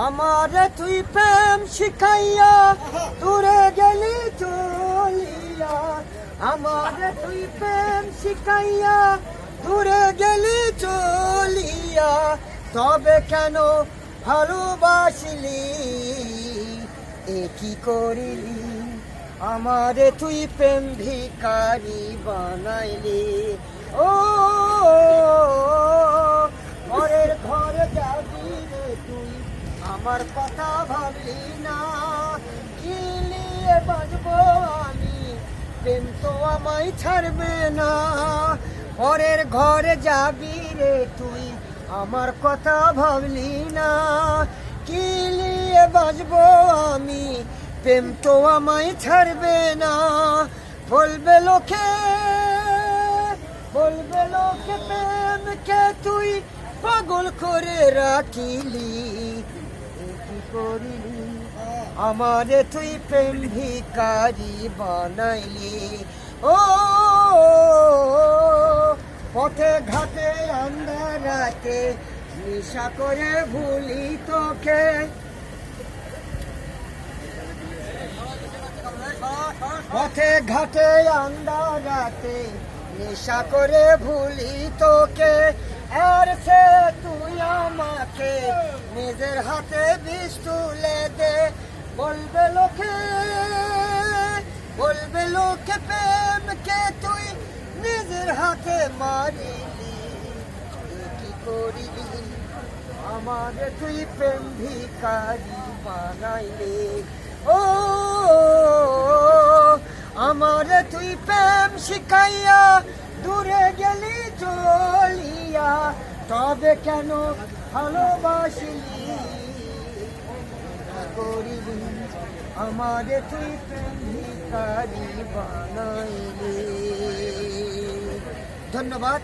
আমারে তুই প্রেম শিখাইয়া দূরে গেলি চলিয়া, আমারে তুই প্রেম শিখাইয়া দূরে গেলি চলিয়া, তবে কেন ভালোবাসিলি এ কি করিলি, আমারে তুই প্রেম ভিখারি বানাইলি। ও ঘরের ঘরে যাবি রে তুই, আমার কথা ভাবলি না, কি নিয়ে বাঁচবো আমি, প্রেম তো আমায় ছাড়বে না। পরের ঘরে যাবি রে তুই, আমার কথা ভাবলি না, কি নিয়ে বাঁচবো আমি, প্রেম তো আমায় ছাড়বে না। বলবে লোকে প্রেমকে তুই পাগল করে রাখিলি, কি করিলি, আমারে তুই প্রেম ভিখারি বানাইলি। ও পথে ঘাটে আন্ধারাতে নেশা করে ভুলি তোকে, পথে ঘাটে আন্ধারাতে নেশা করে ভুলি তোকে, আর সে তুই আমাকে নিজের হাতে বিষ তুলে দে। বলবে লোকে প্রেমকে তুই নিজের হাতে মারিলি, কি করিলি, আমারে তুই প্রেম ভিখারি বানাইলি। ও আমারে তুই প্রেম শিখাইয়া দূরে গেলি চলিয়া, তবে কেন ভালোবাসিলি করিলি, আমারে তুই প্রেম ভিখারি বানাইলি। ধন্যবাদ।